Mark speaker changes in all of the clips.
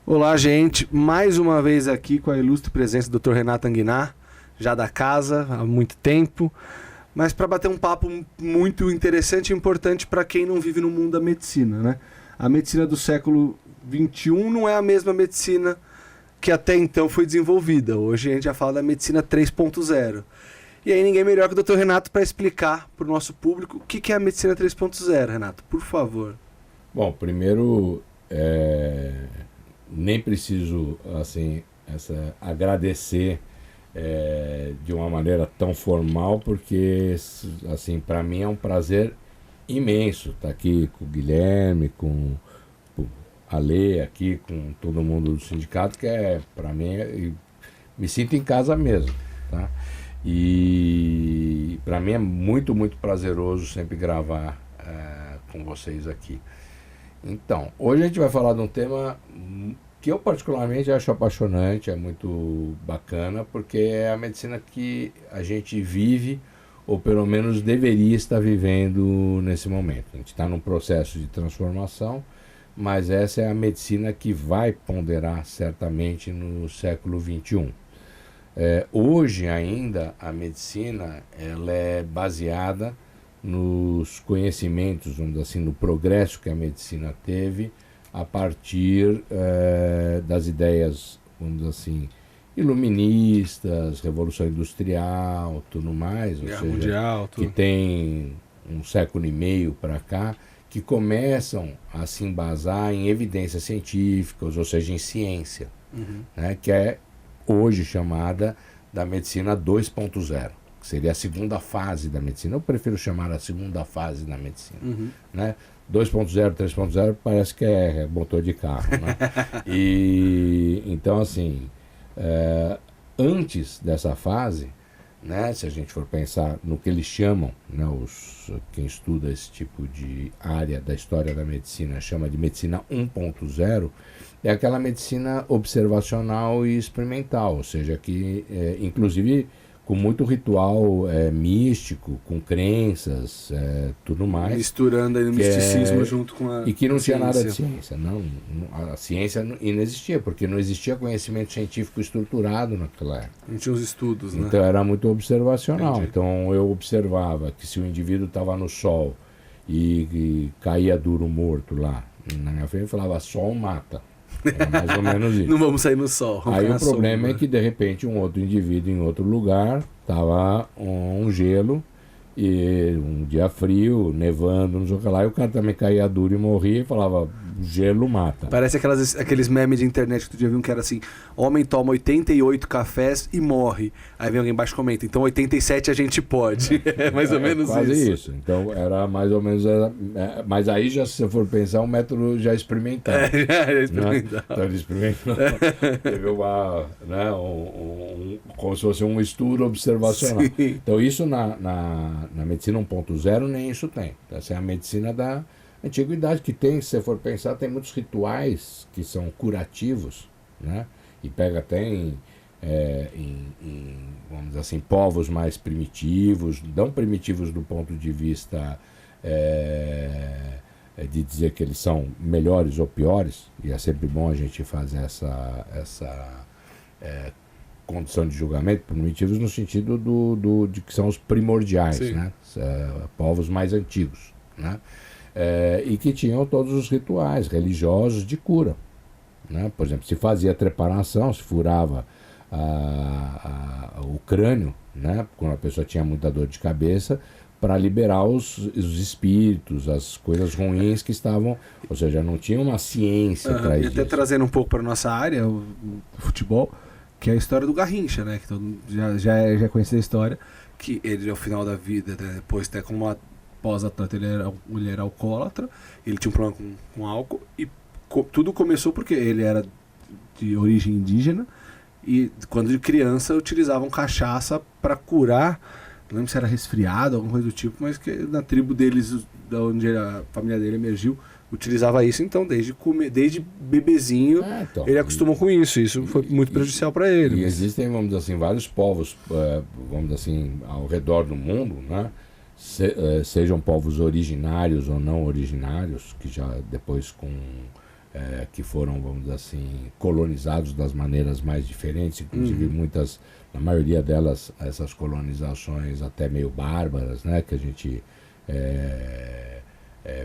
Speaker 1: Olá, gente. Mais uma vez aqui com a ilustre presença do Dr. Renato Anguinar, já da casa há muito tempo, mas para bater um papo muito interessante e importante para quem não vive no mundo da medicina, né? A medicina do século XXI não é a mesma medicina que até então foi desenvolvida. Hoje a gente já fala da medicina 3.0. E aí ninguém melhor que o Dr. Renato para explicar para o nosso público o que é a medicina 3.0, Renato, por favor.
Speaker 2: Bom, primeiro, nem preciso assim, agradecer de uma maneira tão formal, porque assim, para mim é um prazer imenso estar aqui com o Guilherme, com a Lê, aqui com todo mundo do sindicato, que para mim, me sinto em casa mesmo, tá? E para mim é muito, muito prazeroso sempre gravar com vocês aqui. Então, hoje a gente vai falar de um tema que eu particularmente acho apaixonante, é muito bacana, porque é a medicina que a gente vive, ou pelo menos deveria estar vivendo nesse momento. A gente está num processo de transformação, mas essa é a medicina que vai ponderar certamente no século XXI. Hoje ainda a medicina ela é baseada nos conhecimentos, vamos dizer assim, no progresso que a medicina teve a partir das ideias, vamos dizer assim, iluministas, Revolução Industrial, tudo mais, ou
Speaker 1: Guerra
Speaker 2: seja,
Speaker 1: Mundial, tudo.
Speaker 2: que tem um século e meio para cá, que começam a se embasar em evidências científicas, ou seja, em ciência, né, que é hoje chamada da medicina 2.0. Que seria a segunda fase da medicina. Eu prefiro chamar a segunda fase da medicina. Né? 2.0, 3.0 parece que é motor de carro. Né? E então, assim, antes dessa fase, né, se a gente for pensar no que eles chamam, né, quem estuda esse tipo de área da história da medicina chama de medicina 1.0, é aquela medicina observacional e experimental, ou seja, que inclusive com muito ritual místico, com crenças, tudo mais.
Speaker 1: Misturando aí o misticismo junto com a
Speaker 2: E que não tinha
Speaker 1: ciência.
Speaker 2: nada de ciência. A ciência inexistia, porque não existia conhecimento científico estruturado naquela época.
Speaker 1: A gente tinha os estudos, né?
Speaker 2: Então era muito observacional.
Speaker 1: Entendi.
Speaker 2: Então eu observava que se o indivíduo estava no sol e caía duro morto lá na minha frente, eu falava, sol mata. Era mais ou menos isso.
Speaker 1: Não vamos sair no sol.
Speaker 2: Aí o problema é que de repente um outro indivíduo em outro lugar estava um gelo e um dia frio, nevando, não sei o que lá, e o cara também caía duro e morria e falava, gelo mata.
Speaker 1: Parece aqueles memes de internet que tu já viu que era assim, homem toma 88 cafés e morre. Aí vem alguém embaixo e comenta, então 87 a gente pode. É mais ou menos
Speaker 2: quase isso. Então era mais ou menos... mas aí já, se você for pensar, um método já experimentado.
Speaker 1: Já experimentado.
Speaker 2: Né? Então ele experimentou. Teve como se fosse um estudo observacional.
Speaker 1: Sim.
Speaker 2: Então isso na medicina 1.0 nem isso tem. Essa é a medicina da antiguidade, que tem, se você for pensar, tem muitos rituais que são curativos, né? E pega até em vamos dizer assim, povos mais primitivos, não primitivos do ponto de vista de dizer que eles são melhores ou piores, e é sempre bom a gente fazer essa condição de julgamento, primitivos no sentido de que são os primordiais, né? Povos mais antigos, né? E que tinham todos os rituais religiosos de cura, né? Por exemplo, se fazia trepanação, se furava o crânio, né? Quando a pessoa tinha muita dor de cabeça, para liberar os espíritos, as coisas ruins que estavam, ou seja, não tinha uma ciência para isso.
Speaker 1: E até trazendo um pouco para nossa área, o futebol, que é a história do Garrincha, né? Que todo mundo já conhece a história, que ele ao final da vida, né, depois até como uma pós-atleta, ele era alcoólatra, ele tinha um problema com álcool, e tudo começou porque ele era de origem indígena, e quando de criança utilizavam cachaça para curar, não lembro se era resfriado, alguma coisa do tipo, mas que na tribo deles, da onde a família dele emergiu, utilizava isso, então desde bebezinho
Speaker 2: Então,
Speaker 1: ele acostumou com isso. Isso foi muito prejudicial para ele.
Speaker 2: E existem, vamos dizer assim, vários povos, vamos dizer assim, ao redor do mundo, né? Sejam povos originários ou não originários, que já depois com que foram, vamos dizer assim, colonizados das maneiras mais diferentes, inclusive muitas, na maioria delas, essas colonizações até meio bárbaras, né, que a gente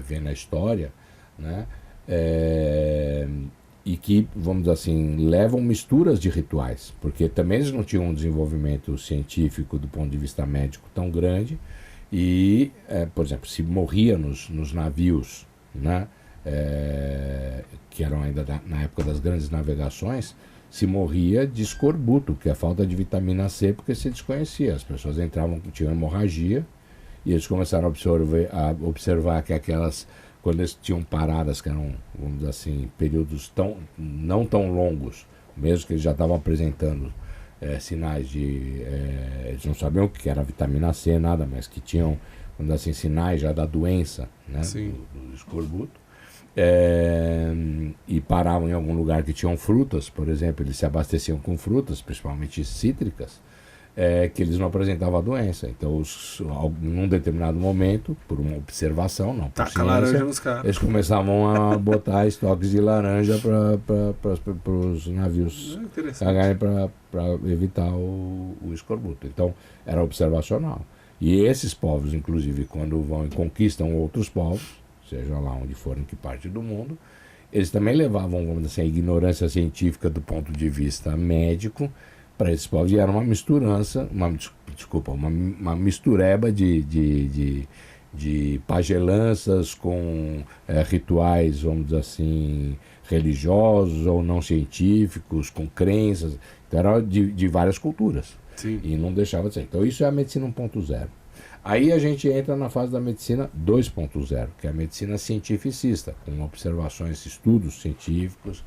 Speaker 2: vê na história, né, e que, vamos dizer assim, levam misturas de rituais, porque também eles não tinham um desenvolvimento científico do ponto de vista médico tão grande, e, por exemplo, se morria nos navios, né, que eram ainda na época das grandes navegações, se morria de escorbuto, que é a falta de vitamina C, porque se desconhecia. As pessoas entravam, tinham hemorragia, e eles começaram a observar que aquelas, quando eles tinham paradas, que eram, vamos dizer assim, períodos não tão longos, mesmo que eles já estavam apresentando sinais de... eles não sabiam o que era vitamina C, nada, mas que tinham, vamos dizer assim, sinais já da doença, né, do escorbuto. E paravam em algum lugar que tinham frutas, por exemplo, eles se abasteciam com frutas, principalmente cítricas, que eles não apresentavam a doença. Então, num determinado momento, por uma observação, não por ciência,
Speaker 1: laranja nos caras.
Speaker 2: eles começavam a botar estoques de laranja para os navios cagarem para evitar o escorbuto. Então, era observacional. E esses povos, inclusive, quando vão e conquistam outros povos, seja lá onde forem, que parte do mundo, eles também levavam, vamos dizer assim, a ignorância científica do ponto de vista médico para esses povos, e era uma misturança, uma mistureba de pagelanças com rituais, vamos dizer assim, religiosos ou não científicos, com crenças. Então era de várias culturas.
Speaker 1: Sim.
Speaker 2: E não deixava de ser. Então isso é a medicina 1.0. Aí a gente entra na fase da medicina 2.0, que é a medicina cientificista, com observações, estudos científicos,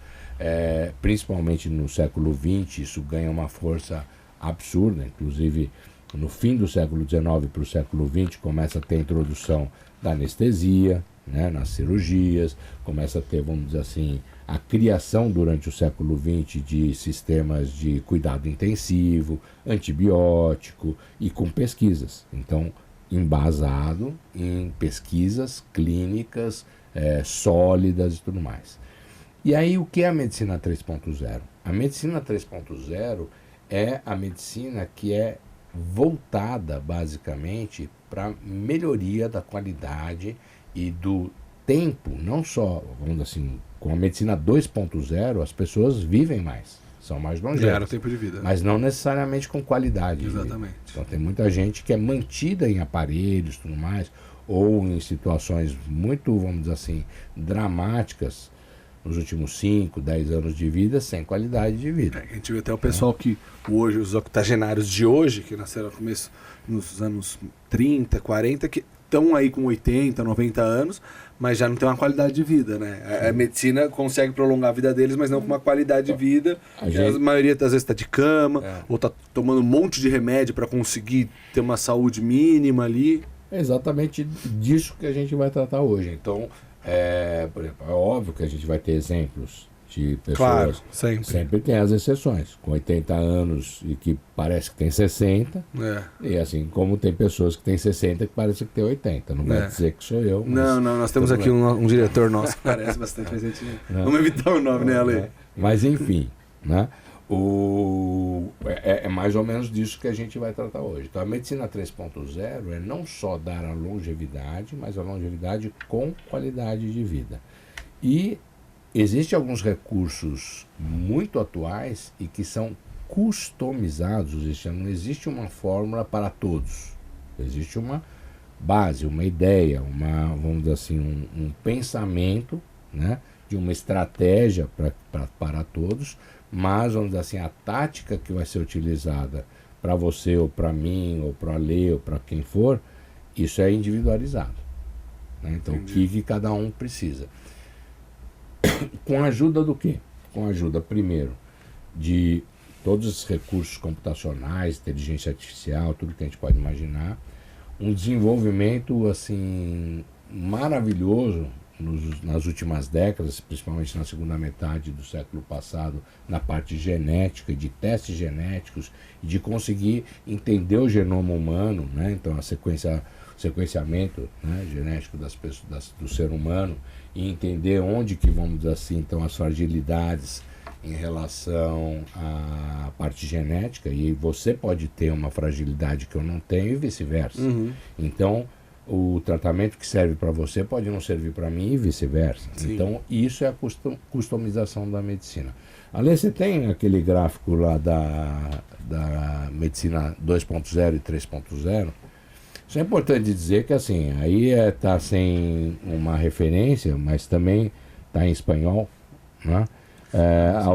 Speaker 2: principalmente no século XX, isso ganha uma força absurda, inclusive no fim do século XIX para o século XX começa a ter a introdução da anestesia, né, nas cirurgias, começa a ter, vamos dizer assim, a criação durante o século XX de sistemas de cuidado intensivo, antibiótico e com pesquisas. Então, embasado em pesquisas clínicas sólidas e tudo mais. E aí, o que é a medicina 3.0? A medicina 3.0 é a medicina que é voltada, basicamente, para melhoria da qualidade e do tempo, não só, vamos dizer assim, com a medicina 2.0, as pessoas vivem mais, são mais longevas.
Speaker 1: Gera o tempo de vida.
Speaker 2: Mas não necessariamente com qualidade.
Speaker 1: Exatamente.
Speaker 2: Então tem muita gente que é mantida em aparelhos e tudo mais, ou em situações muito, vamos dizer assim, dramáticas nos últimos 5, 10 anos de vida, sem qualidade de vida.
Speaker 1: A gente vê até o pessoal que hoje, os octogenários de hoje, que nasceram no começo, nos anos 30, 40, que estão aí com 80, 90 anos, mas já não tem uma qualidade de vida, né? A medicina consegue prolongar a vida deles, mas não com uma qualidade de vida. A maioria das vezes está de cama, ou está tomando um monte de remédio para conseguir ter uma saúde mínima ali.
Speaker 2: É exatamente disso que a gente vai tratar hoje. Então, por exemplo, é óbvio que a gente vai ter exemplos de pessoas.
Speaker 1: Claro,
Speaker 2: sempre tem as exceções, com 80 anos e que parece que tem 60. E assim como tem pessoas que têm 60 que parece que tem 80. Não vai dizer que sou eu. Mas
Speaker 1: não, nós temos aqui um diretor nosso que parece bastante presente. Vamos evitar o nome, né, Ale?
Speaker 2: Mas enfim, né? É mais ou menos disso que a gente vai tratar hoje. Então a medicina 3.0 é não só dar a longevidade, mas a longevidade com qualidade de vida. E existem alguns recursos muito atuais e que são customizados, não existe uma fórmula para todos. Existe uma base, uma ideia, vamos dizer assim, um pensamento, né, de uma estratégia para todos, mas, vamos dizer assim, a tática que vai ser utilizada para você, ou para mim, ou para ler, ou para quem for, isso é individualizado. Né? Então, o que cada um precisa. Com a ajuda do quê? Com a ajuda, primeiro, de todos os recursos computacionais, inteligência artificial, tudo que a gente pode imaginar, um desenvolvimento assim maravilhoso nas últimas décadas, principalmente na segunda metade do século passado, na parte genética, de testes genéticos, e de conseguir entender o genoma humano, né? Então a sequenciamento, né, genético das pessoas, do ser humano, e entender onde que, vamos dizer assim, estão as fragilidades em relação à parte genética, e você pode ter uma fragilidade que eu não tenho e vice-versa. Então, o tratamento que serve para você pode não servir para mim e vice-versa. Então, isso é a customização da medicina. Ali você tem aquele gráfico lá da medicina 2.0 e 3.0. Isso é importante dizer que, assim, aí está sem uma referência, mas também está em espanhol, né? A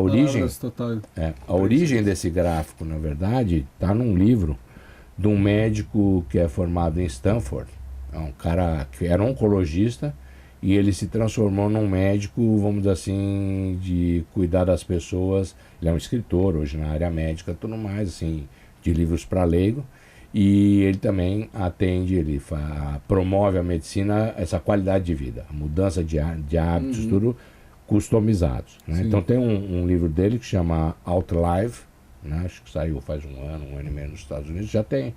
Speaker 2: origem desse gráfico, na verdade, está num livro de um médico que é formado em Stanford. É um cara que era oncologista e ele se transformou num médico, vamos dizer assim, de cuidar das pessoas. Ele é um escritor hoje na área médica, tudo mais, assim, de livros para leigo. E ele também atende, ele promove a medicina, essa qualidade de vida, a mudança de hábitos, tudo customizados, né? Então tem um livro dele que chama Outlive, né? Acho que saiu faz um ano e meio nos Estados Unidos. Já tem,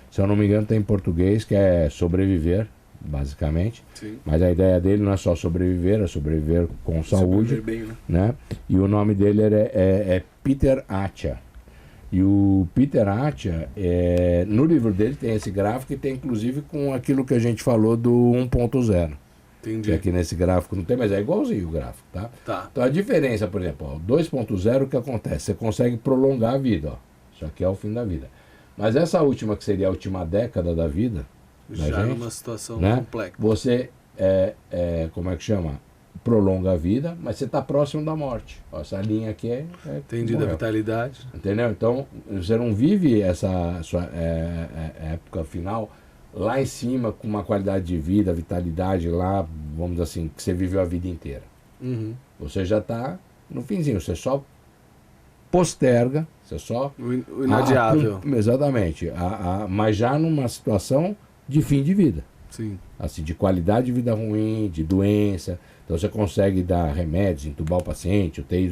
Speaker 2: se eu não me engano, tem em português, que é Sobreviver, basicamente. Mas a ideia dele não é só sobreviver, é sobreviver com saúde,
Speaker 1: bem,
Speaker 2: né? E o nome dele é Peter Attia. E o Peter Attia, no livro dele tem esse gráfico e tem inclusive com aquilo que a gente falou do 1.0.
Speaker 1: Entendi.
Speaker 2: Que aqui nesse gráfico não tem, mas é igualzinho o gráfico, tá? Então a diferença, por exemplo, ó, 2.0, o que acontece? Você consegue prolongar a vida, ó. Isso aqui é o fim da vida. Mas essa última, que seria a última década da vida,
Speaker 1: já numa situação,
Speaker 2: né,
Speaker 1: complexa.
Speaker 2: Você, como é que chama? Prolonga a vida, mas você está próximo da morte. Ó, essa linha aqui
Speaker 1: Entendi, da vitalidade.
Speaker 2: Entendeu? Então, você não vive essa sua época final lá em cima com uma qualidade de vida, vitalidade lá, vamos dizer assim, que você viveu a vida inteira. Você já está no finzinho, você só posterga, você só...
Speaker 1: O inadiável.
Speaker 2: Exatamente, mas já numa situação de fim de vida.
Speaker 1: Sim.
Speaker 2: Assim, de qualidade de vida ruim, de doença. Então você consegue dar remédios, entubar o paciente, UTI,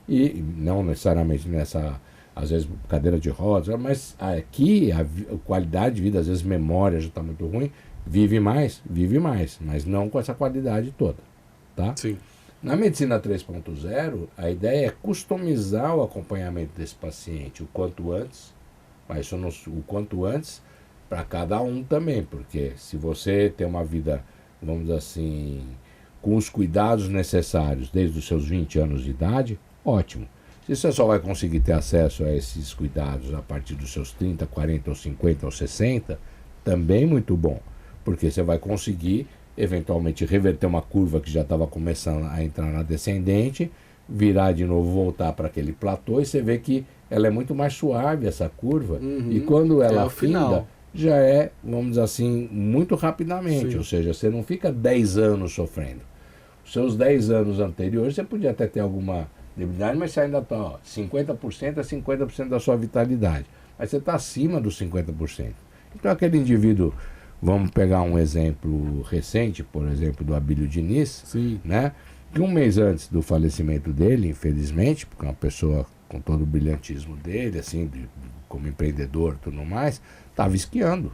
Speaker 2: e não necessariamente nessa, às vezes, cadeira de rodas, mas aqui a qualidade de vida, às vezes memória já está muito ruim, vive mais, mas não com essa qualidade toda, tá?
Speaker 1: Sim.
Speaker 2: Na medicina 3.0, a ideia é customizar o acompanhamento desse paciente o quanto antes, mas o quanto antes para cada um também, porque se você tem uma vida, vamos dizer assim, com os cuidados necessários desde os seus 20 anos de idade, ótimo. Se você só vai conseguir ter acesso a esses cuidados a partir dos seus 30, 40, ou 50, ou 60, também muito bom, porque você vai conseguir eventualmente reverter uma curva que já estava começando a entrar na descendente, virar de novo, voltar para aquele platô, e você vê que ela é muito mais suave, essa curva, e quando ela finda, já é, vamos dizer assim, muito rapidamente. Sim. Ou seja, você não fica 10 anos sofrendo. Os seus 10 anos anteriores, você podia até ter alguma debilidade, mas você ainda está 50% a 50% da sua vitalidade. Mas você está acima dos 50%. Então aquele indivíduo, vamos pegar um exemplo recente, por exemplo, do Abílio Diniz, né? Que um mês antes do falecimento dele, infelizmente, porque é uma pessoa com todo o brilhantismo dele, assim, como empreendedor e tudo mais, estava esquiando.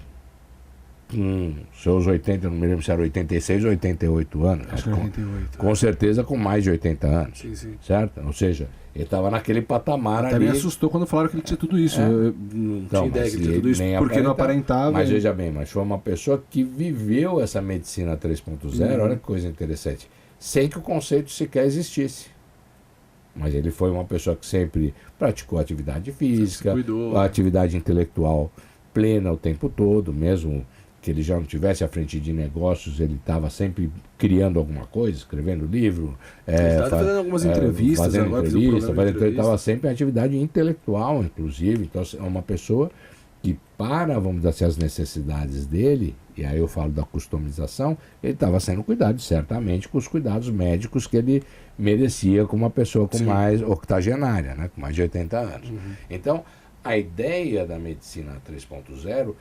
Speaker 2: Com seus 80, não me lembro se era 86 ou 88 anos.
Speaker 1: Acho que 88.
Speaker 2: Com certeza com mais de 80 anos.
Speaker 1: Sim.
Speaker 2: Certo? Ou seja, ele estava naquele patamar
Speaker 1: ali.
Speaker 2: Até
Speaker 1: me assustou quando falaram que ele tinha tudo isso. Eu não tinha ideia que ele tinha tudo isso, porque não aparentava.
Speaker 2: Mas veja bem, mas foi uma pessoa que viveu essa medicina 3.0, olha que coisa interessante, sem que o conceito sequer existisse. Mas ele foi uma pessoa que sempre praticou atividade física, a atividade intelectual plena o tempo todo, mesmo que ele já não tivesse à frente de negócios, ele estava sempre criando alguma coisa, escrevendo livro,
Speaker 1: fazendo algumas entrevistas,
Speaker 2: ele estava sempre em atividade intelectual, inclusive. Então é uma pessoa que, para, vamos dizer assim, as necessidades dele, e aí eu falo da customização, ele estava sendo cuidado certamente com os cuidados médicos que ele merecia como uma pessoa com mais octogenária, né, com mais de 80 anos. Então, a ideia da medicina 3.0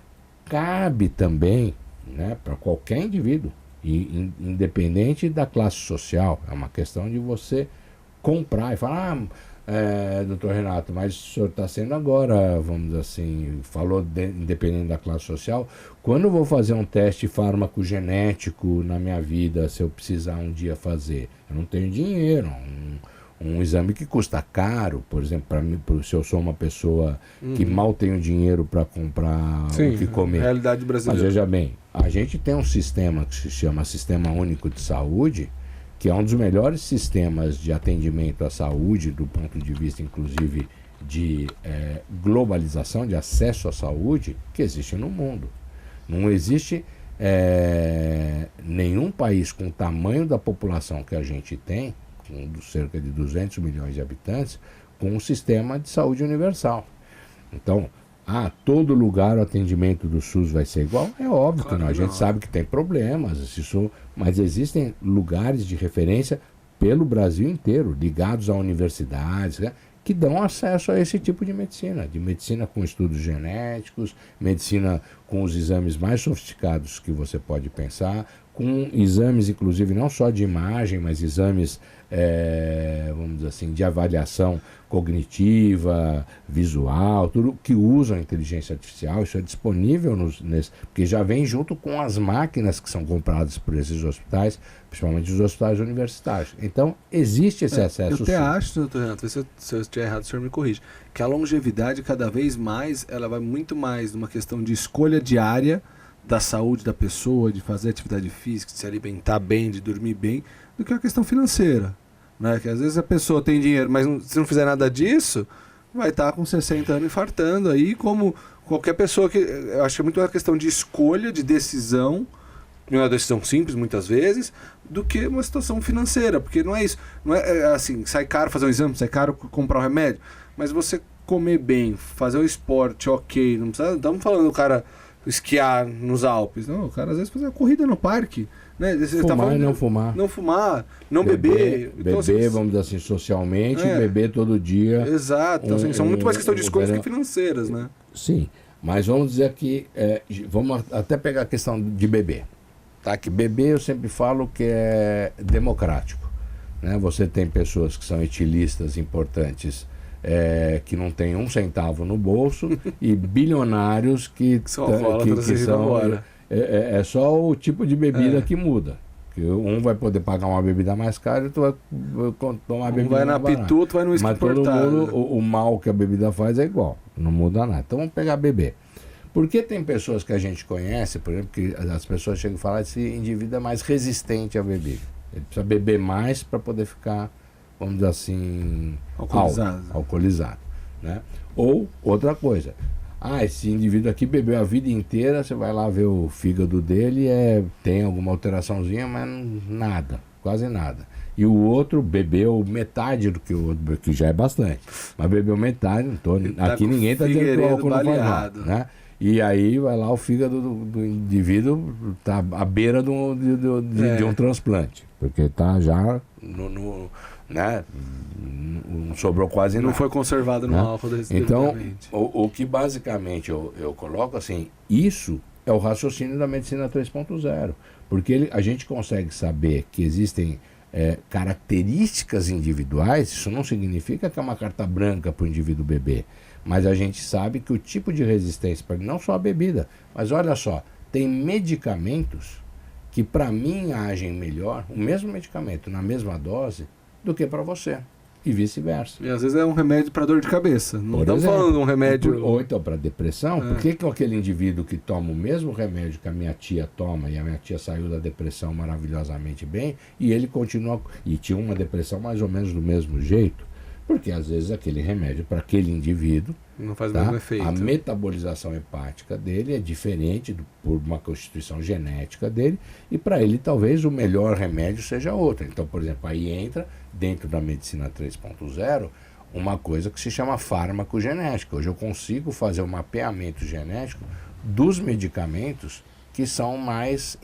Speaker 2: cabe também, né, para qualquer indivíduo, independente da classe social. É uma questão de você comprar e falar, doutor Renato, mas o senhor está sendo agora, vamos dizer assim, falou independente da classe social, quando eu vou fazer um teste farmacogenético na minha vida, se eu precisar um dia fazer, eu não tenho dinheiro, um exame que custa caro, por exemplo, para mim, se eu sou uma pessoa que mal tenho dinheiro para comprar o que comer.
Speaker 1: Realidade brasileira.
Speaker 2: Mas veja bem, a gente tem um sistema que se chama Sistema Único de Saúde, que é um dos melhores sistemas de atendimento à saúde, do ponto de vista, inclusive, de globalização, de acesso à saúde, que existe no mundo. Não existe nenhum país com o tamanho da população que a gente tem, com cerca de 200 milhões de habitantes, com um sistema de saúde universal. Então, todo lugar o atendimento do SUS vai ser igual? É óbvio que não. A gente sabe que tem problemas, mas existem lugares de referência pelo Brasil inteiro, ligados a universidades, né, que dão acesso a esse tipo de medicina com estudos genéticos, medicina com os exames mais sofisticados que você pode pensar, com exames, inclusive, não só de imagem, mas exames, vamos dizer assim, de avaliação cognitiva, visual, tudo que usam a inteligência artificial. Isso é disponível porque já vem junto com as máquinas que são compradas por esses hospitais, principalmente os hospitais universitários. Então, existe esse acesso.
Speaker 1: Eu até acho, doutor Renato, se eu estiver errado, o senhor me corrige, que a longevidade, cada vez mais, ela vai muito mais numa questão de escolha diária da saúde da pessoa, de fazer atividade física, de se alimentar bem, de dormir bem, do que a questão financeira, né? Que às vezes a pessoa tem dinheiro, mas se não fizer nada disso, vai estar com 60 anos infartando aí, como qualquer pessoa que... Eu acho que é muito uma questão de escolha, de decisão, não é uma decisão simples muitas vezes, do que uma situação financeira, porque não é isso, não é assim, sai caro fazer um exame, sai caro comprar um remédio, mas você comer bem, fazer um esporte ok, não precisa, estamos falando do cara esquiar nos Alpes, não, o cara às vezes fazer uma corrida no parque, né?
Speaker 2: Fumar e não fumar.
Speaker 1: Não fumar, não beber. Então,
Speaker 2: assim, vamos dizer assim, socialmente, beber todo dia.
Speaker 1: Exato, então, assim, são muito mais questão de escolhas que financeiras, né?
Speaker 2: Sim, mas vamos dizer que, vamos até pegar a questão de beber. Tá? Que beber eu sempre falo que é democrático, né? Você tem pessoas que são etilistas importantes, que não tem um centavo no bolso e bilionários que são é só o tipo de bebida que muda, que um vai poder pagar uma bebida mais cara e tu vai tomar uma bebida
Speaker 1: vai na pitu, tu vai no
Speaker 2: mas todo mundo, o mal que a bebida faz é igual, não muda nada. Então vamos pegar beber. Porque tem pessoas que a gente conhece, por exemplo, que as pessoas chegam a falar que esse indivíduo é mais resistente à bebida, ele precisa beber mais para poder ficar, vamos dizer assim, alcoolizado, né? Ou outra coisa, esse indivíduo aqui bebeu a vida inteira, você vai lá ver o fígado dele, tem alguma alteraçãozinha, mas nada, quase nada. E o outro bebeu metade do que o outro, que já é bastante, mas bebeu metade, aqui ninguém está dizendo que o álcool não faz mal, né? E aí vai lá, o fígado do indivíduo está à beira de um transplante, porque está já né? Não sobrou quase nada.
Speaker 1: Não foi conservado no álcool desse.
Speaker 2: Então, o que basicamente eu coloco assim, isso é o raciocínio da medicina 3.0, porque a gente consegue saber que existem características individuais. Isso não significa que é uma carta branca para o indivíduo beber, mas a gente sabe que o tipo de resistência, não só a bebida, mas olha só, tem medicamentos que para mim agem melhor, o mesmo medicamento na mesma dose, do que para você, e vice-versa.
Speaker 1: E às vezes é um remédio para dor de cabeça, não estamos falando de um remédio...
Speaker 2: Ou então para depressão. Por que aquele indivíduo que toma o mesmo remédio que a minha tia toma, e a minha tia saiu da depressão maravilhosamente bem, e ele continua, e tinha uma depressão mais ou menos do mesmo jeito? Porque às vezes aquele remédio para aquele indivíduo
Speaker 1: não faz o mesmo efeito.
Speaker 2: A metabolização hepática dele é diferente por uma constituição genética dele, e para ele talvez o melhor remédio seja outro. Então, por exemplo, aí entra dentro da medicina 3.0 uma coisa que se chama farmacogenética. Hoje eu consigo fazer um mapeamento genético dos medicamentos que são mais,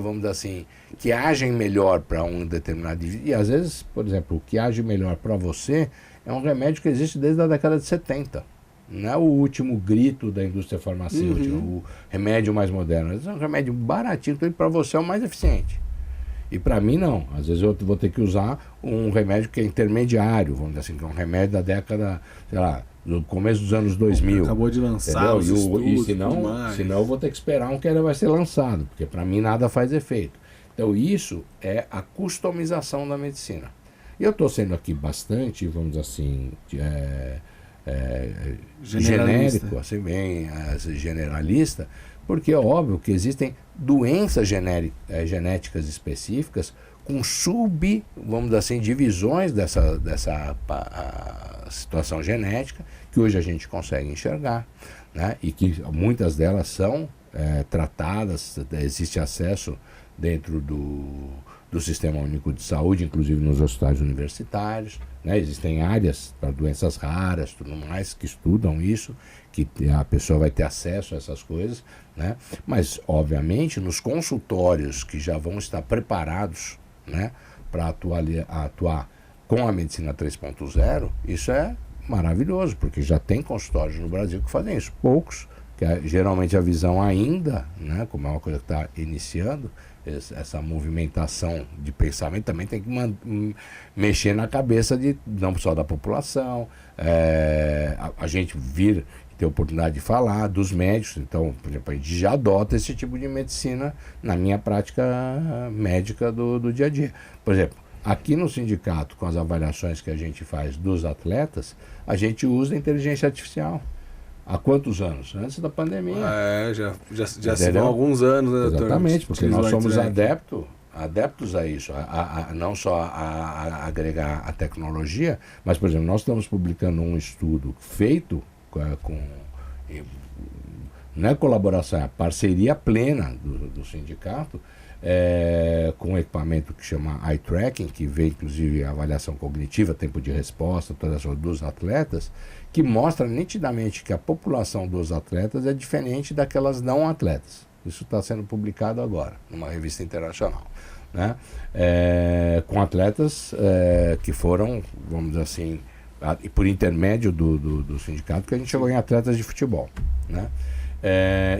Speaker 2: vamos dizer assim, que agem melhor para um determinado indivíduo. E às vezes, por exemplo, o que age melhor para você é um remédio que existe desde a década de 70. Não é o último grito da indústria farmacêutica, o remédio mais moderno. É um remédio baratinho, então para você é o mais eficiente. E para mim não. Às vezes eu vou ter que usar um remédio que é intermediário, vamos dizer assim, que é um remédio da década, sei lá, do começo dos anos 2000.
Speaker 1: Acabou de lançar os
Speaker 2: e senão eu vou ter que esperar um que ainda vai ser lançado, porque para mim nada faz efeito. Então isso é a customização da medicina. E eu estou sendo aqui bastante, vamos dizer assim, genérico, assim, bem generalista, porque é óbvio que existem doenças genéticas específicas com vamos dizer assim, divisões dessa situação genética que hoje a gente consegue enxergar, né? E que muitas delas são tratadas, existe acesso dentro do Sistema Único de Saúde, inclusive nos hospitais universitários, né? Existem áreas para doenças raras, tudo mais, que estudam isso, que a pessoa vai ter acesso a essas coisas, né? Mas, obviamente, nos consultórios que já vão estar preparados, né, para atuar com a medicina 3.0, isso é maravilhoso, porque já tem consultórios no Brasil que fazem isso. Poucos, que geralmente a visão ainda, né, como é uma coisa que está iniciando, essa movimentação de pensamento também tem que mexer na cabeça não só da população, a gente ter a oportunidade de falar dos médicos. Então, por exemplo, a gente já adota esse tipo de medicina na minha prática médica do dia a dia. Por exemplo, aqui no sindicato, com as avaliações que a gente faz dos atletas, a gente usa inteligência artificial. Há quantos anos? Antes da pandemia.
Speaker 1: Já se vão alguns anos, né, doutor?
Speaker 2: Exatamente, porque nós somos adeptos a isso, não só a agregar a tecnologia, mas, por exemplo, nós estamos publicando um estudo feito com não é colaboração, é parceria plena do sindicato, com um equipamento que chama Eye Tracking, que vê inclusive a avaliação cognitiva, tempo de resposta, todas as coisas dos atletas, que mostra nitidamente que a população dos atletas é diferente daquelas não atletas. Isso está sendo publicado agora, numa revista internacional, né? Com atletas que foram, vamos dizer assim, e por intermédio do sindicato, que a gente chegou em atletas de futebol, né?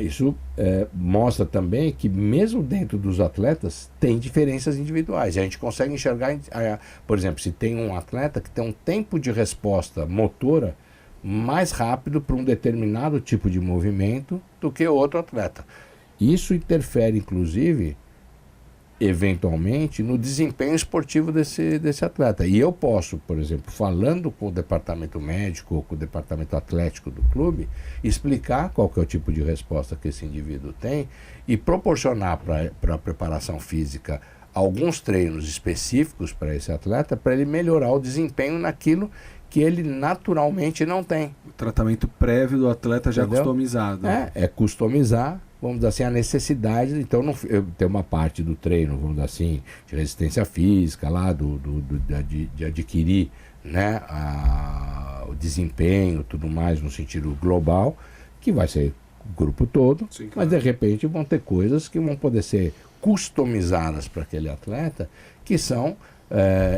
Speaker 2: Isso mostra também que mesmo dentro dos atletas tem diferenças individuais. A gente consegue enxergar, por exemplo, se tem um atleta que tem um tempo de resposta motora mais rápido para um determinado tipo de movimento do que outro atleta. Isso interfere, inclusive, eventualmente, no desempenho esportivo desse atleta. E eu posso, por exemplo, falando com o departamento médico ou com o departamento atlético do clube, explicar qual que é o tipo de resposta que esse indivíduo tem e proporcionar para a preparação física alguns treinos específicos para esse atleta, para ele melhorar o desempenho naquilo que ele naturalmente não tem.
Speaker 1: O tratamento prévio do atleta já customizado.
Speaker 2: É customizar, vamos dizer assim, a necessidade. Então, tem uma parte do treino, vamos dizer assim, de resistência física, lá, de adquirir, né, o desempenho, tudo mais, no sentido global, que vai ser o grupo todo. Sim, claro. Mas, de repente, vão ter coisas que vão poder ser customizadas para aquele atleta, que são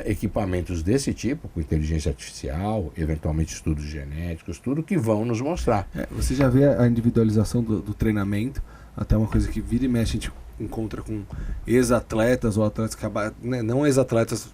Speaker 2: equipamentos desse tipo, com inteligência artificial, eventualmente estudos genéticos, tudo que vão nos mostrar.
Speaker 1: Você já vê a individualização do treinamento, até uma coisa que vira e mexe a gente encontra com ex-atletas ou atletas que acabaram, né, não ex-atletas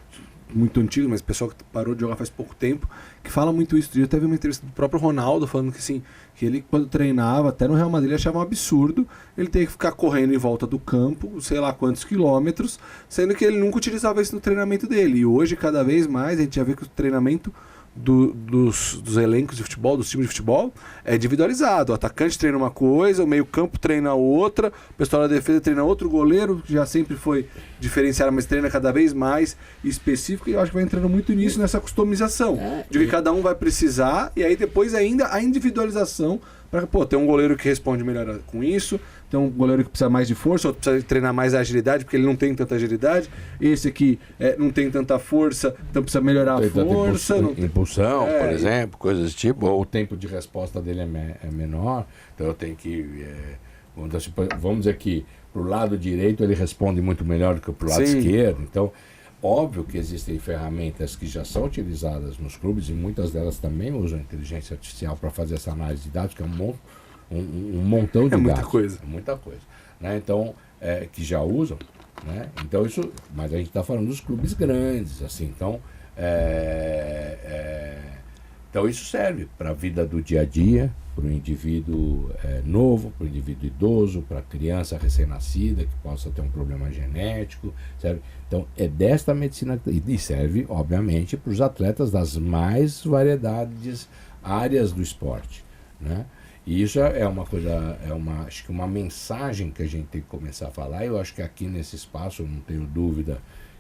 Speaker 1: muito antigos, mas pessoal que parou de jogar faz pouco tempo, que fala muito isso. Eu teve uma entrevista do próprio Ronaldo falando que, assim, que ele, quando treinava, até no Real Madrid, ele achava um absurdo ele ter que ficar correndo em volta do campo, sei lá quantos quilômetros, sendo que ele nunca utilizava isso no treinamento dele. E hoje, cada vez mais, a gente já vê que o treinamento dos elencos de futebol, dos times de futebol, é individualizado. O atacante treina uma coisa, o meio-campo treina outra, o pessoal da defesa treina outro, o goleiro, que já sempre foi diferenciado, mas treina cada vez mais específico, e eu acho que vai entrando muito nisso, nessa customização, de que cada um vai precisar, e aí depois ainda a individualização, para, tem um goleiro que responde melhor com isso, tem um goleiro que precisa mais de força, outro precisa treinar mais a agilidade, porque ele não tem tanta agilidade. Esse aqui não tem tanta força, então precisa melhorar a força.
Speaker 2: Impulsão, por exemplo, coisas desse tipo. Ou o tempo de resposta dele é menor, então eu tenho que... vamos dizer que pro lado direito ele responde muito melhor do que pro lado esquerdo. Então, óbvio que existem ferramentas que já são utilizadas nos clubes, e muitas delas também usam inteligência artificial para fazer essa análise de dados, que é um montão de dados.
Speaker 1: Muita coisa.
Speaker 2: É muita coisa. Né? Então, que já usam, né? Então mas a gente está falando dos clubes grandes, assim, então isso serve para a vida do dia a dia, para o indivíduo novo, para o indivíduo idoso, para a criança recém-nascida que possa ter um problema genético, serve. Então é desta medicina e serve, obviamente, para os atletas das mais variedades áreas do esporte, né? E isso é uma coisa, acho que uma mensagem que a gente tem que começar a falar. Eu acho que aqui nesse espaço, eu não tenho dúvida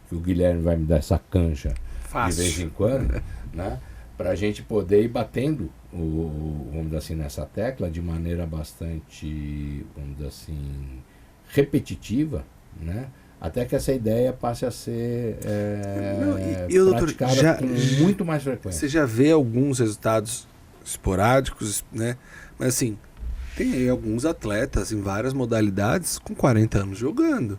Speaker 2: que o Guilherme vai me dar essa cancha de vez em quando, né? Para a gente poder ir batendo, vamos dizer assim, nessa tecla de maneira bastante, vamos dizer assim, repetitiva, né? Até que essa ideia passe a ser praticada com muito mais frequência.
Speaker 1: Você já vê alguns resultados esporádicos, né? Mas assim, tem aí alguns atletas em várias modalidades com 40 anos jogando.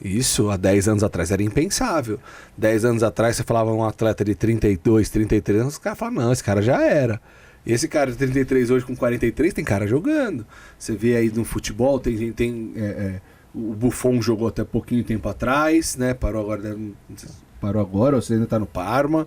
Speaker 1: Isso há 10 anos atrás era impensável. 10 anos atrás você falava um atleta de 32, 33 anos, os caras falavam, não, esse cara já era. E esse cara de 33 hoje com 43 tem cara jogando. Você vê aí no futebol, o Buffon jogou até pouquinho tempo atrás, né? Parou agora, ou você ainda tá no Parma.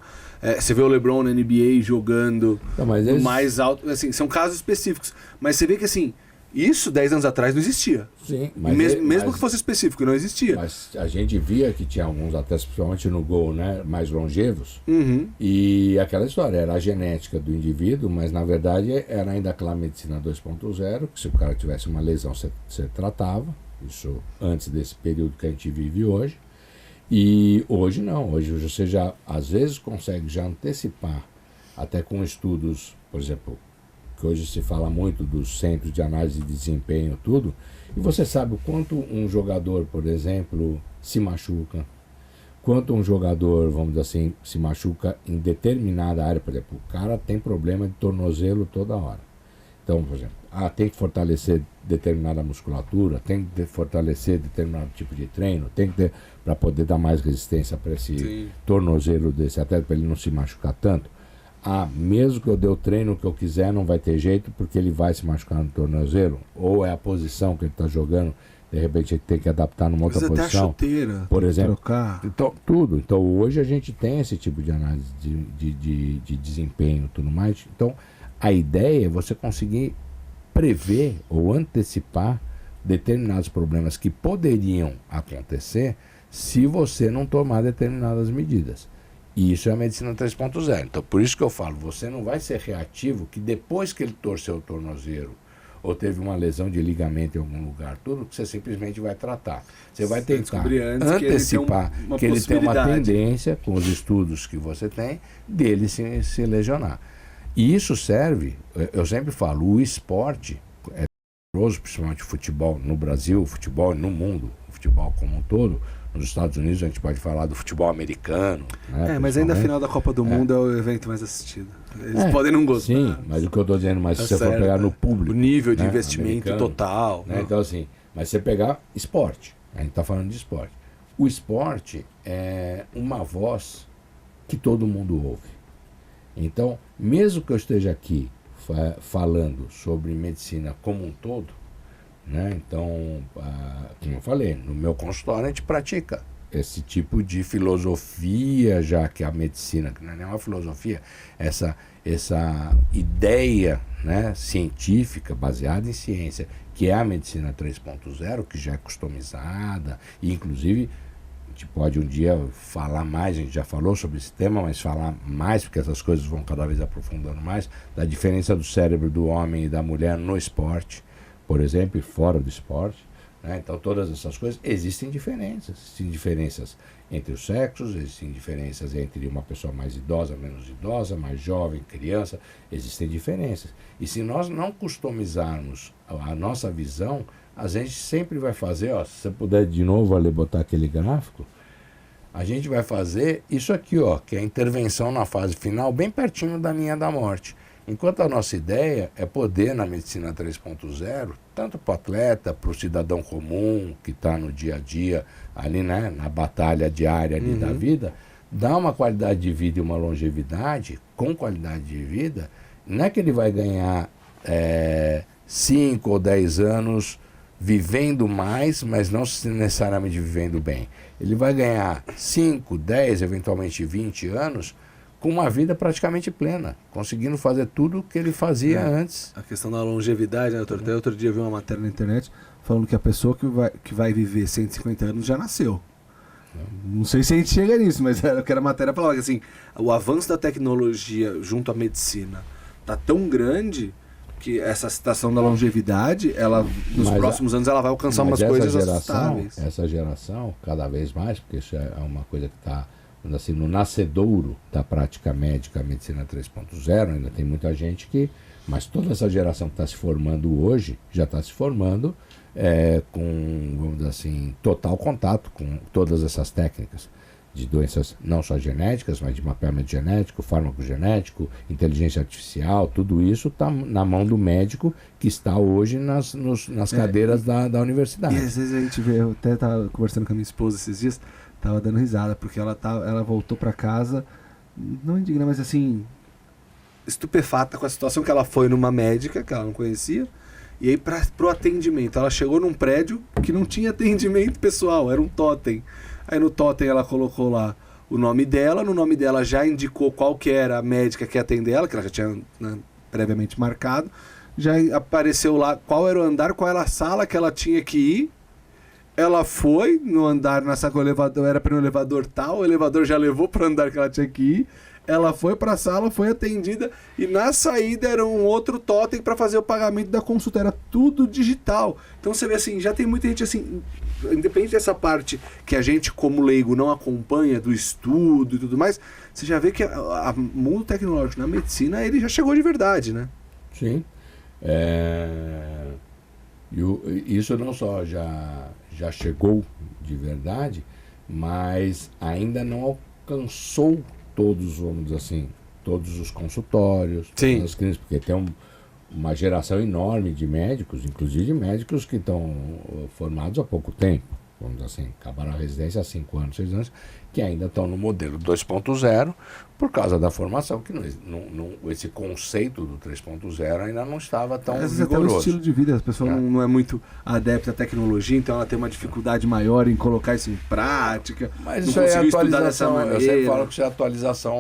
Speaker 1: Você vê o LeBron na NBA jogando no mais alto. Assim, são casos específicos. Mas você vê que assim, isso 10 anos atrás não existia.
Speaker 2: Sim,
Speaker 1: mesmo que fosse específico, não existia.
Speaker 2: Mas a gente via que tinha alguns atletas, principalmente no gol, né, mais longevos.
Speaker 1: Uhum.
Speaker 2: E aquela história, era a genética do indivíduo, mas na verdade era ainda aquela medicina 2.0, que se o cara tivesse uma lesão, você tratava. Isso antes desse período que a gente vive hoje. E hoje não, hoje você já às vezes consegue já antecipar, até com estudos, por exemplo, que hoje se fala muito dos centros de análise de desempenho, tudo, e você sabe o quanto um jogador, por exemplo, se machuca, quanto um jogador, vamos dizer assim, se machuca em determinada área. Por exemplo, o cara tem problema de tornozelo toda hora. Então, por exemplo, tem que fortalecer determinada musculatura, tem que fortalecer determinado tipo de treino, tem que ter para poder dar mais resistência para esse tornozelo desse atleta, para ele não se machucar tanto. Mesmo que eu dê o treino que eu quiser, não vai ter jeito, porque ele vai se machucar no tornozelo, ou é a posição que ele está jogando, de repente ele tem que adaptar numa outra posição.
Speaker 1: Até a chuteira,
Speaker 2: por exemplo.
Speaker 1: Trocar.
Speaker 2: Então, tudo. Então hoje a gente tem esse tipo de análise de desempenho e tudo mais. Então a ideia é você conseguir prever ou antecipar determinados problemas que poderiam acontecer se você não tomar determinadas medidas. E isso é a medicina 3.0. Então, por isso que eu falo, você não vai ser reativo que depois que ele torceu o tornozelo ou teve uma lesão de ligamento em algum lugar, tudo que você simplesmente vai tratar. Você vai tentar antecipar que ele tem uma tendência, com os estudos que você tem, dele se lesionar. E isso serve, eu sempre falo, o esporte é poderoso, principalmente o futebol no Brasil, o futebol no mundo, o futebol como um todo. Nos Estados Unidos a gente pode falar do futebol americano. Né,
Speaker 1: mas ainda a final da Copa do Mundo é o evento mais assistido. Eles podem não gostar.
Speaker 2: Sim, mas o que eu estou dizendo, mas se você for pegar no público...
Speaker 1: O nível de investimento total.
Speaker 2: Né, então assim, mas você pegar esporte, a gente está falando de esporte. O esporte é uma voz que todo mundo ouve. Então, mesmo que eu esteja aqui falando sobre medicina como um todo, né? Então, como eu falei, no meu consultório a gente pratica esse tipo de filosofia, já que a medicina, que não é nem uma filosofia, essa ideia, né, científica, baseada em ciência, que é a medicina 3.0, que já é customizada, e inclusive a gente pode um dia falar mais, a gente já falou sobre esse tema, mas falar mais, porque essas coisas vão cada vez aprofundando mais, da diferença do cérebro do homem e da mulher no esporte, por exemplo, e fora do esporte, né? Então todas essas coisas, existem diferenças entre os sexos, existem diferenças entre uma pessoa mais idosa, menos idosa, mais jovem, criança, existem diferenças. E se nós não customizarmos a nossa visão, a gente sempre vai fazer, se você puder de novo ali botar aquele gráfico, a gente vai fazer isso aqui, que é a intervenção na fase final, bem pertinho da linha da morte. Enquanto a nossa ideia é poder, na medicina 3.0, tanto para o atleta, para o cidadão comum, que está no dia a dia, ali, né, na batalha diária ali da vida, dar uma qualidade de vida e uma longevidade, com qualidade de vida, não é que ele vai ganhar 5 ou 10 anos vivendo mais, mas não necessariamente vivendo bem. Ele vai ganhar 5, 10, eventualmente 20 anos com uma vida praticamente plena, conseguindo fazer tudo o que ele fazia antes.
Speaker 1: A questão da longevidade, né, doutor? Até outro dia eu vi uma matéria na internet falando que a pessoa que vai viver 150 anos já nasceu. Não sei se a gente chega nisso, mas era o que era a matéria falava, que assim, o avanço da tecnologia junto à medicina tá tão grande que essa situação da longevidade, ela nos próximos anos ela vai alcançar umas coisas assustáveis.
Speaker 2: Essa geração, cada vez mais, porque isso é uma coisa que está assim, no nascedouro da prática médica, a medicina 3.0, ainda tem muita gente que... Mas toda essa geração que está se formando hoje, já está se formando com, vamos dizer assim, total contato com todas essas técnicas de doenças não só genéticas, mas de mapeamento genético, fármaco genético, inteligência artificial, tudo isso está na mão do médico que está hoje nas cadeiras da universidade.
Speaker 1: E às vezes a gente vê, eu até estava conversando com a minha esposa esses dias, estava dando risada, porque ela voltou para casa, não indignada, mas assim, estupefata com a situação que ela foi numa médica, que ela não conhecia, e aí pro atendimento, ela chegou num prédio que não tinha atendimento pessoal, era um totem. Aí no totem ela colocou lá o nome dela, no nome dela já indicou qual que era a médica que ia atender ela, que ela já tinha, né, previamente marcado, já apareceu lá qual era o andar, qual era a sala que ela tinha que ir. Ela foi no andar, na sala, o elevador era para o elevador tal, o elevador já levou para o andar que ela tinha que ir. Ela foi para a sala, foi atendida e na saída era um outro totem para fazer o pagamento da consulta. Era tudo digital. Então você vê assim, já tem muita gente assim, independente dessa parte que a gente como leigo não acompanha do estudo e tudo mais, você já vê que o mundo tecnológico na medicina ele já chegou de verdade, né?
Speaker 2: Sim. Isso não só já chegou de verdade, mas ainda não alcançou todos, vamos dizer assim, todos os consultórios, todas as clínicas, porque tem uma geração enorme de médicos, inclusive médicos que estão formados há pouco tempo, vamos dizer assim, acabaram a residência há 5 anos, 6 anos, que ainda estão no modelo 2.0 por causa da formação, que esse conceito do 3.0 ainda não estava tão
Speaker 1: vigoroso.
Speaker 2: vigoroso.
Speaker 1: Até o estilo de vida, a pessoa não é muito adepta à tecnologia, então ela tem uma dificuldade maior em colocar isso em prática.
Speaker 2: Mas isso é atualização, eu sempre falo que isso é atualização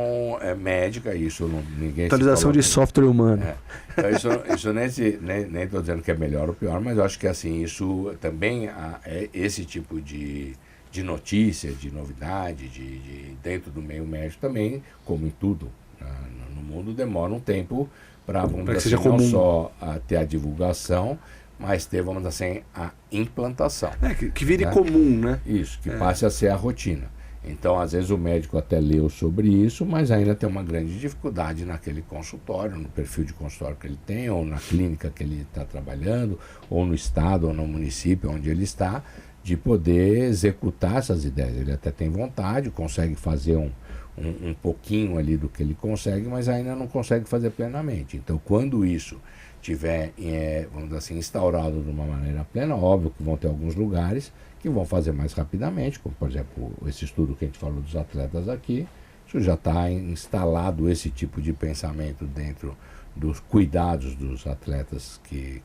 Speaker 2: médica, isso ninguém...
Speaker 1: Atualização de software humano.
Speaker 2: Então isso nem estou dizendo que é melhor ou pior, mas eu acho que assim, isso também é esse tipo de notícia, de novidade, dentro do meio médico também, como em tudo no mundo, demora um tempo para, vamos dizer assim, não só ter a divulgação, mas ter, vamos dizer assim, a implantação.
Speaker 1: Que vire comum, né?
Speaker 2: Isso, que passe a ser a rotina. Então, às vezes o médico até leu sobre isso, mas ainda tem uma grande dificuldade naquele consultório, no perfil de consultório que ele tem, ou na clínica que ele está trabalhando, ou no estado, ou no município onde ele está, de poder executar essas ideias. Ele até tem vontade, consegue fazer um pouquinho ali do que ele consegue, mas ainda não consegue fazer plenamente. Então, quando isso tiver, vamos dizer assim, instaurado de uma maneira plena, óbvio que vão ter alguns lugares que vão fazer mais rapidamente, como, por exemplo, esse estudo que a gente falou dos atletas aqui, isso já está instalado, esse tipo de pensamento dentro dos cuidados dos atletas que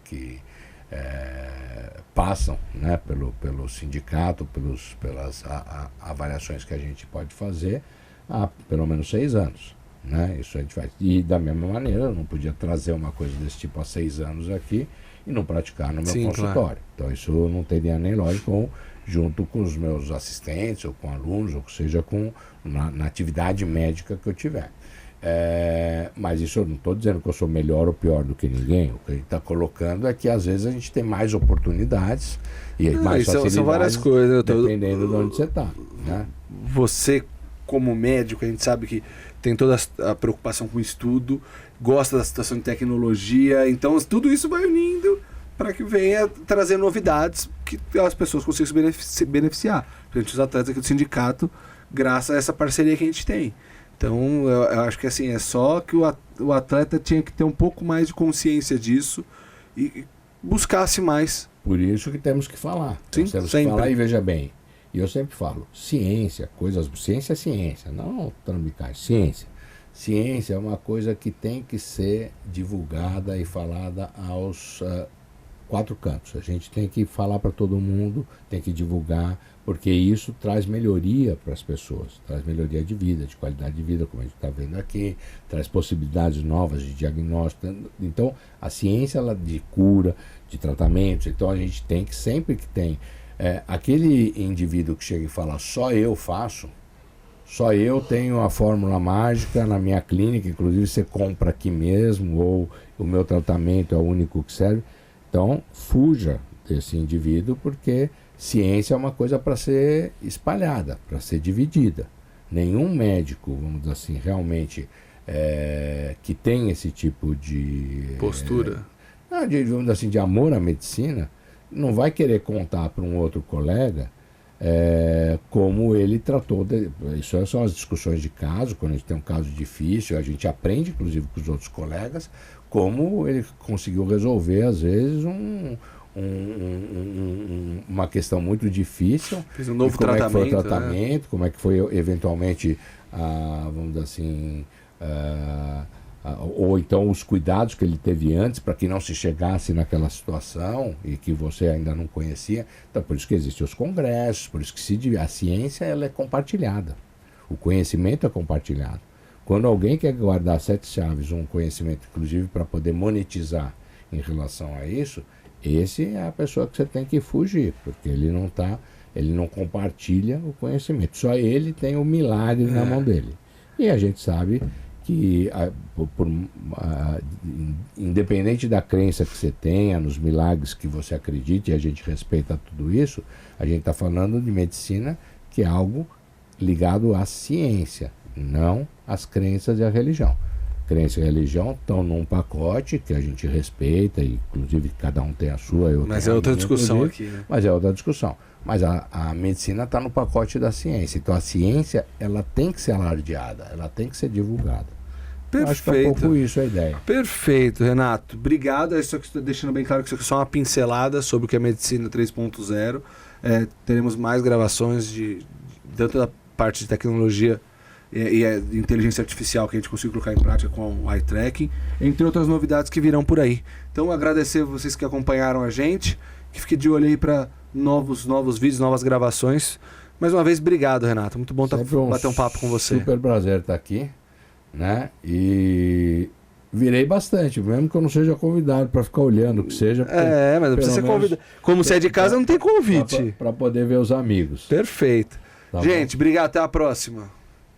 Speaker 2: passam, né, pelo sindicato, pelas avaliações que a gente pode fazer há pelo menos 6 anos. Né? Isso a gente faz. E da mesma maneira, eu não podia trazer uma coisa desse tipo há 6 anos aqui e não praticar no meu consultório. Claro. Então isso não teria nem lógica junto com os meus assistentes, ou com alunos, ou seja, na atividade médica que eu tiver. Mas isso eu não estou dizendo que eu sou melhor ou pior do que ninguém. O que a gente está colocando é que às vezes a gente tem mais oportunidades e mais facilidades,
Speaker 1: são várias coisas,
Speaker 2: dependendo de onde você está. Né?
Speaker 1: Você, como médico, a gente sabe que tem toda a preocupação com o estudo, gosta da situação de tecnologia, então tudo isso vai unindo para que venha trazer novidades que as pessoas consigam se beneficiar. Principalmente os atletas aqui do sindicato, graças a essa parceria que a gente tem. Então, eu acho que assim, é só que o atleta tinha que ter um pouco mais de consciência disso e buscasse mais.
Speaker 2: Por isso que temos que falar.
Speaker 1: Sim,
Speaker 2: temos
Speaker 1: sempre.
Speaker 2: que falar e veja bem. E eu sempre falo, ciência é ciência, não trambicar, ciência. Ciência é uma coisa que tem que ser divulgada e falada aos quatro cantos. A gente tem que falar para todo mundo, tem que divulgar, porque isso traz melhoria para as pessoas, traz melhoria de vida, de qualidade de vida, como a gente está vendo aqui, traz possibilidades novas de diagnóstico. Então, a ciência ela, de cura, de tratamentos, então a gente tem que, sempre que tem aquele indivíduo que chega e fala só eu faço, só eu tenho a fórmula mágica na minha clínica, inclusive você compra aqui mesmo, ou o meu tratamento é o único que serve. Então, fuja desse indivíduo, porque ciência é uma coisa para ser espalhada, para ser dividida. Nenhum médico, vamos dizer assim, realmente que tem esse tipo de
Speaker 1: postura,
Speaker 2: vamos dizer assim, de amor à medicina, não vai querer contar para um outro colega como ele tratou. Isso são as discussões de caso, quando a gente tem um caso difícil, a gente aprende, inclusive, com os outros colegas, como ele conseguiu resolver, às vezes, uma questão muito difícil.
Speaker 1: Fez um novo
Speaker 2: tratamento. Como é que foi o
Speaker 1: tratamento,
Speaker 2: como é que foi, eventualmente, vamos dizer assim, ou então os cuidados que ele teve antes para que não se chegasse naquela situação e que você ainda não conhecia. Então, por isso que existem os congressos, por isso que a ciência ela é compartilhada, o conhecimento é compartilhado. Quando alguém quer guardar 7 chaves, um conhecimento, inclusive, para poder monetizar em relação a isso, esse é a pessoa que você tem que fugir, porque ele não compartilha o conhecimento. Só ele tem o milagre na mão dele. E a gente sabe que, independente da crença que você tenha, nos milagres que você acredite, e a gente respeita tudo isso, a gente está falando de medicina que é algo ligado à ciência, não às crenças e à religião. Crença e religião estão num pacote que a gente respeita, e inclusive cada um tem a sua.
Speaker 1: Mas é outra discussão aqui, né?
Speaker 2: Mas é outra discussão. Mas a medicina está no pacote da ciência. Então a ciência ela tem que ser alardeada, ela tem que ser divulgada.
Speaker 1: Perfeito.
Speaker 2: Acho que é um pouco isso a ideia.
Speaker 1: Perfeito, Renato. Obrigado. Isso aqui estou deixando bem claro que isso aqui é só uma pincelada sobre o que é Medicina 3.0. Teremos mais gravações tanto da parte de tecnologia e a inteligência artificial que a gente conseguiu colocar em prática com o eye tracking, entre outras novidades que virão por aí. Então, agradecer vocês que acompanharam a gente, que fiquem de olho aí para novos vídeos, novas gravações. Mais uma vez, obrigado, Renato. Muito bom bater um papo com você.
Speaker 2: Super prazer estar aqui, né? E virei bastante, mesmo que eu não seja convidado para ficar olhando, que seja.
Speaker 1: Mas não precisa ser convidado. Como você é de casa, não tem convite.
Speaker 2: Para poder ver os amigos.
Speaker 1: Perfeito.
Speaker 2: Tá
Speaker 1: gente, obrigado. Até a próxima.